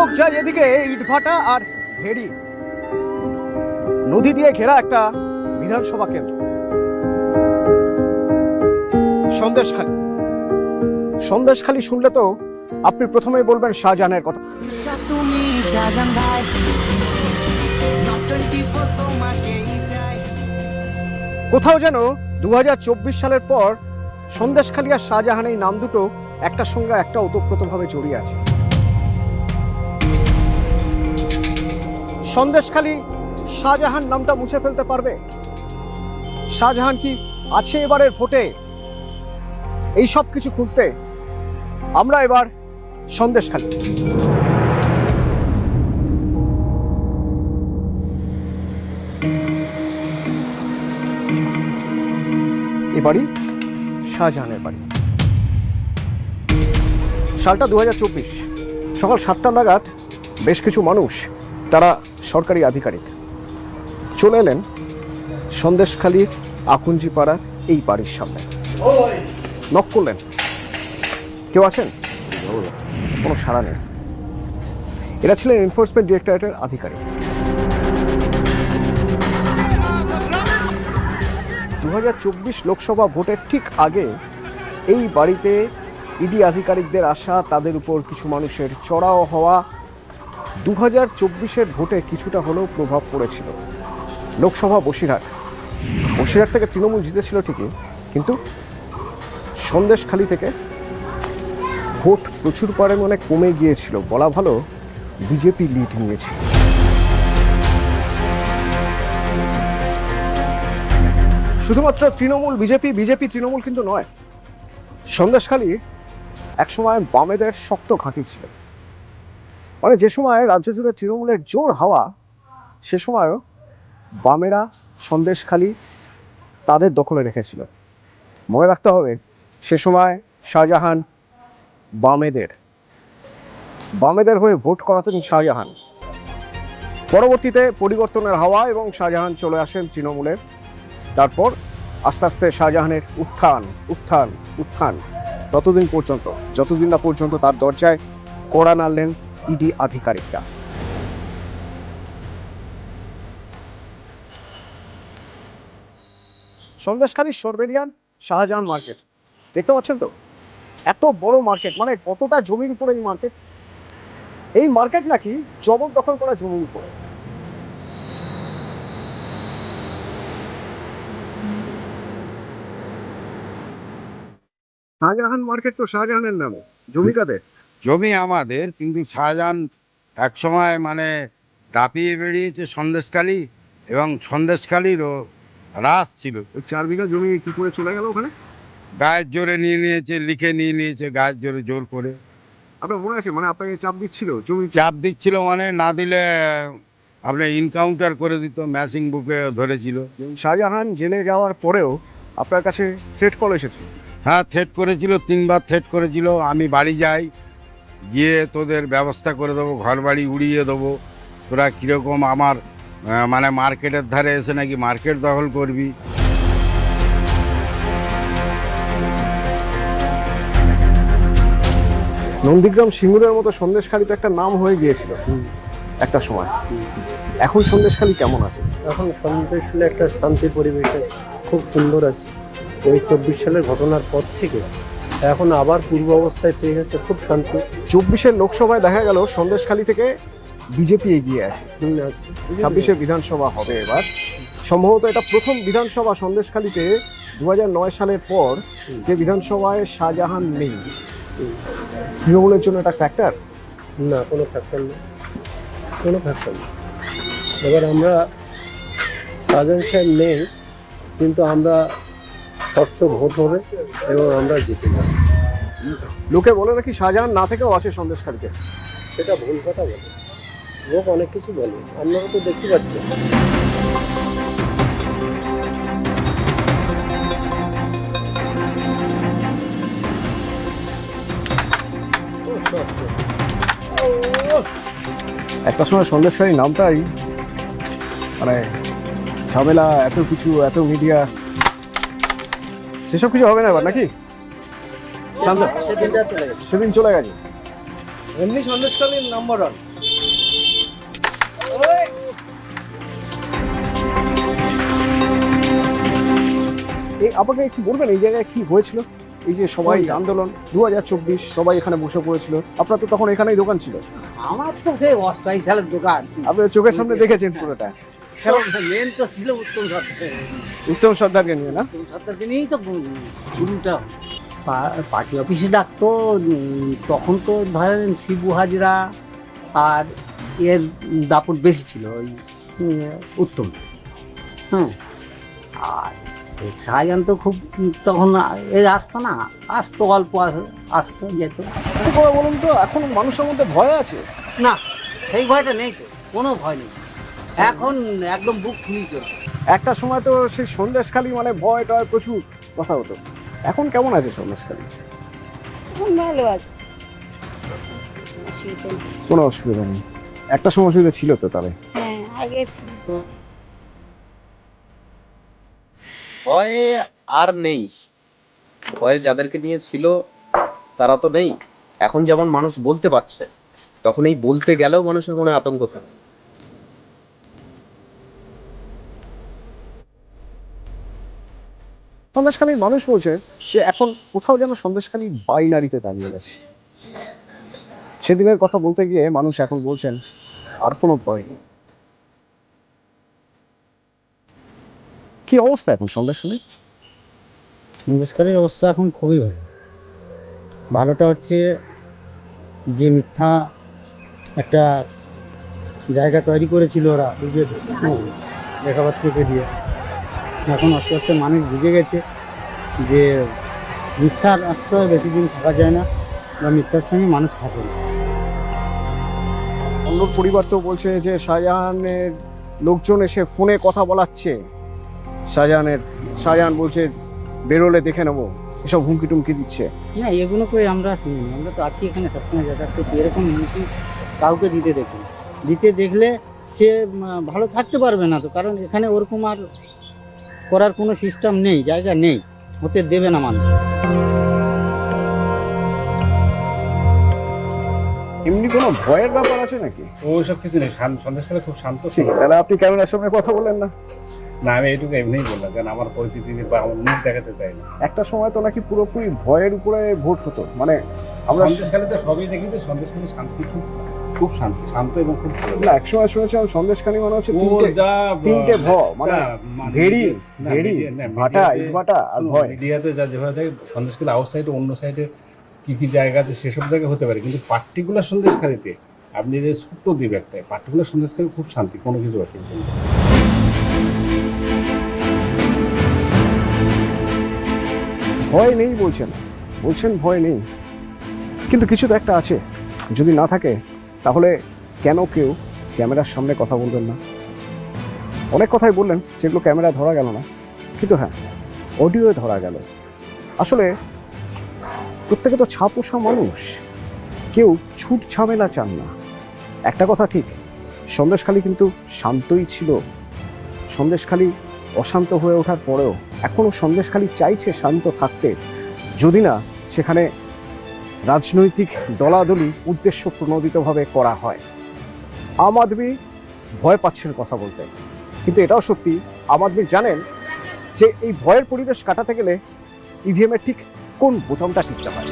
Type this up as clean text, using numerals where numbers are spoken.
চোখ যায় এদিকে ইটভাটা আর ভেড়ি নদী দিয়ে ঘেরা একটা বিধানসভা কেন্দ্র সন্দেশখালী। সন্দেশখালী শুনলে তো আপনি প্রথমেই বলবেন শাহজাহানের কথা। কোথাও যেন 2024 সালের পর সন্দেশখালী আর শাহজাহান এই নাম দুটো একটার সঙ্গে একটা ওতপ্রোতভাবে জড়িয়ে আছে। সন্দেশখালী শাহজাহান নামটা মুছে ফেলতে পারবে? শাহজাহান কি আছে এবারের ভোটে? এই সব কিছু খুঁজতে আমরা এবার সন্দেশখালী। এ বাড়ি শাহজাহানের বাড়ি। সালটা 2024, সকাল 7টা নাগাদ বেশ কিছু মানুষ, তারা সরকারি আধিকারিক, চলে এলেন সন্দেশখালীর আকুঞ্জিপাড়ার এই বাড়ির সামনে। নক করলেন, কেউ আছেন? কোনো সাড়া নেই। এরা ছিলেন এনফোর্সমেন্ট ডিরেক্টরেটের আধিকারিক। 2024 লোকসভা ভোটের ঠিক আগে এই বাড়িতে ইডি আধিকারিকদের আসা, তাদের উপর কিছু মানুষের চড়াও হওয়া 2024-এর ভোটে কিছুটা হলেও প্রভাব পড়েছিল। লোকসভা বসিরহাট থেকে তৃণমূল জিতেছিল ঠিকই, কিন্তু সন্দেশখালী থেকে ভোট প্রচুর পরিমাণে কমে গিয়েছিল, বলা ভালো বিজেপি লিড নিয়েছিল। শুধুমাত্র তৃণমূল বিজেপি তৃণমূল কিন্তু নয়, সন্দেশখালী একসময় বামেদের শক্ত ঘাঁটি ছিল। মানে যে সময় রাজ্য জুড়ে তৃণমূলের জোর হাওয়া, সে সময়ও বামেরা সন্দেশখালী তাদের দখলে রেখেছিল। মনে রাখতে হবে, সে সময় শাহজাহান বামেদের হয়ে ভোট করাতেন শাহজাহান। পরবর্তীতে পরিবর্তনের হাওয়া এবং শাহজাহান চলে আসেন তৃণমূলের। তারপর আস্তে আস্তে শাহজাহানের উত্থান যতদিন না পর্যন্ত তার দরজায় কড়া নাড়লেন ইডি আধিকারিকরা। সন্দেশখালীর সরবেরিয়ান শাহজাহান মার্কেট দেখতে পাচ্ছেন তো, এত বড় মার্কেট, মানে কতটা জমির উপরে এই মার্কেট। এই মার্কেট নাকি জবরদখল করা জমির উপরে। শাহজাহান মার্কেট তো শাহজাহানের নামে, জমি কাদের? জমি আমাদের, কিন্তু শাহজাহান একসময় মানে দাপিয়ে বেরিয়েছে সন্দেশখালী, এবং সন্দেশখালীরও রাস ছিল। 4 বিঘা জমি কি করে চলে গেল ওখানে? গায়ের জোরে লিখে নিয়ে নিয়েছে গায়ের জোরে, জোর করে। আপনার মনে আছে, মানে আপনাকে চাপ দিচ্ছিল জমি? চাপ দিচ্ছিল, মানে না দিলে আপনার ইনকাউন্টার করে দিত, ম্যাচিং বুকে ধরেছিল। শাহজাহান জেলে যাওয়ার পরেও আপনার কাছে থ্রেট কল এসেছে? হ্যাঁ, থ্রেট করেছিল, 3বার থ্রেট করেছিল। আমি বাড়ি যাই, গিয়ে তোদের ব্যবস্থা করে দেবো, ঘর বাড়ি উড়িয়ে দেবো, তোরা কীরকম আমার মানে মার্কেটের ধারে এসে নাকি মার্কেট দখল করবি। নন্দীগ্রাম সিঙ্গুরের মতো সন্দেশখালী তো একটা নাম হয়ে গিয়েছিল একটা সময়। এখন সন্দেশখালী কেমন আছে? এখন সন্দেশখালী একটা শান্তি পরিবেশ আছে, খুব সুন্দর আছে। ওই 24 সালের ঘটনার পর থেকে এখন আবার পূর্ব অবস্থায় পেয়ে গেছে, খুব শান্তি। 24-এর লোকসভায় দেখা গেল সন্দেশখালী থেকে বিজেপি এগিয়ে আছে। 26-এর বিধানসভা হবে এবার সম্ভবত। এটা প্রথম বিধানসভা সন্দেশখালীতে 2009 সালের পর যে বিধানসভায় শাহজাহান নেই। তৃণমূলের জন্য এটা ফ্যাক্টর? না, কোনো ফ্যাক্টর নেই, কোনো ফ্যাক্টর নেই। এবার আমরা শাহজাহান সাহেব নেই, কিন্তু আমরা স্বচ্ছ ভোট হবে এবং আমরা জিতে যাব। লোকে বলে নাকি শাহজাহান না থেকেও আসে সন্দেশখালীতে। সেটা ভুল কথা বলে, লোক অনেক কিছু বলে, আপনারা তো দেখতে পাচ্ছেন। একটা সময় সন্দেশখালী নামটাই মানে ঝামেলা, এত কিছু, এত মিডিয়া, সেসব কিছু হবে না এবার নাকি? সেদিন চলে গেছে। এমনি সন্দেশখালীর নাম্বার 1 আপনাকে কি বলবেন এই জায়গায় কি হয়েছিল? এই যে সবাই আন্দোলন 2024 সবাই এখানে বসে পড়েছিল, আপনার তো তখন এখানেই দোকান ছিল, আমার তো সেই অস্থায়ী সালের দোকান। আপনি চোখের সামনে দেখেছেন পুরোটা। মেন তো ছিল উত্তম সরকার, উত্তম সর্দারকে নিয়ে না? উত্তম সরকারকে নিয়েই তো শুরুটা। পার্টি অফিসে ডাকতো, তখন তো ধরেন শিবু হাজরা আর এর দাপট বেশি ছিল, ওই উত্তম। হ্যাঁ, আর শেখ শাহজাহান তো খুব তখন আসতো না, আসতো অল্প আসতো যেত। কি করে বলুন তো, এখন মানুষের মধ্যে ভয় আছে? না, সেই ভয়টা নেই তো, কোনো ভয় নেই, এখন একদম বুক খুলি চলছে। একটা সময় তো সেই সন্দেশখালী মানে ভয় টয় প্রচুর কথা হতো, এখন কেমন আছে সন্দেশখালী? এখন ভালো আছে, অসুবিধা নেই। কোনো অসুবিধা নেই, একটা সময় অসুবিধা ছিল তো তাহলে। হ্যাঁ, আগে ছিল। ভয় আর নেই, ভয় যাদেরকে নিয়ে ছিল তারা তো নেই। এখন যেমন মানুষ বলতে পারছে, তখন এই বলতে গেলেও মানুষের মনে আতঙ্ক থাকে। সন্দেশখালীর মানুষ বলছে সে এখন কোথাও যেন সন্দেশখালী বাইনারিতে দাঁড়িয়ে গেছে। সেদিনের কথা বলতে গিয়ে মানুষ এখন বলছেন আর কোনো ভয় নেই। কি অবস্থা এখন সন্দেশখালী? সন্দেশখালীর অবস্থা এখন খুবই ভালো। ভালোটা হচ্ছে যে মিথ্যা একটা জায়গা তৈরি করেছিল ওরা বুঝে দেখাবার থেকে দিয়ে, এখন আস্তে আস্তে মানুষ বুঝে গেছে যে মিথ্যার আশ্রয় বেশি দিন থাকা যায় না, বা মিথ্যার সঙ্গে মানুষ থাকে না। অন্য পরিবার তো বলছে যে শাহজাহানের লোকজন এসে ফোনে কথা বলাচ্ছে, শাহজাহান বলছে বেরোলে দেখে নেবো, এসব হুমকি টুমকি দিচ্ছে। না, এগুলো করে আমরা শুনিনি, আমরা তো আছি এখানে সবসময় যাতায়াত করছি, এরকম হুমকি কাউকে দিতে দেখি। দিতে দেখলে সে ভালো থাকতে পারবে না তো, কারণ এখানে ওরকম আর করার কোনো সিস্টেম নেই, জায়গা নেই, হতে দেবে না মানুষ। এমনি কোনো ভয়ের ব্যাপার আছে নাকি? ওইসব কিছু নেই, সন্দেশখালী খুব শান্ত। ঠিক, তাহলে আপনি ক্যামেরার সামনে কথা বললেন না? না, আমি এইটুকু এমনিই বললাম, কারণ আমার পরিচিতি বা আমার মুখ দেখাতে চাই না। একটা সময় তো নাকি পুরোপুরি ভয়ের উপরে ভোট হতো, মানে আমরা সন্দেশখালীতে সবই দেখি যে সন্দেশখালী শান্তি, খুব খুব শান্ত এবং খুব ভালো। না, একসময় শুনেছিলাম সন্দেশখালী মানে হচ্ছে ও যা তিনটে ভ, মানে ভেড়ি, না, ভাটা, ইটভাটা আর ভয়। মিডিয়াতে যা যেভাবে থাকে সন্দেশখালী আউট সাইডে অন্য সাইডে কি কি জায়গা আছে সেসব জায়গায় হতে পারে, কিন্তু পার্টিকুলার সন্দেশখালীতে আপনি যে ছোট্ট দ্বীপ একটাই, পার্টিকুলার সন্দেশখালী খুব শান্তি, কোনো কিছু অসুবিধা নেই। ভয় নেই বলছেন ভয় নেই, কিন্তু কিছু তো একটা আছে। যদি না থাকে তাহলে কেন কেউ ক্যামেরার সামনে কথা বলবেন না? অনেক কথাই বললেন যেগুলো ক্যামেরায় ধরা গেল না, কিন্তু হ্যাঁ, অডিওয়ে ধরা গেল। আসলে প্রত্যেকে তো ছাপোষা মানুষ, কেউ ছুট ঝামেলা চান না। একটা কথা ঠিক, সন্দেশখালী কিন্তু শান্তই ছিল। সন্দেশখালী অশান্ত হয়ে ওঠার পরেও এখনো সন্দেশখালী চাইছে শান্ত থাকতে, যদি না সেখানে রাজনৈতিক দলাদলি উদ্দেশ্য প্রণোদিতভাবে করা হয়। আম আদমি ভয় পাচ্ছেন কথা বলতে, কিন্তু এটাও সত্যি আম আদমি জানেন যে এই ভয়ের পরিবেশ কাটাতে গেলে ইভিএমের ঠিক কোন বোতামটা টিপতে হয়।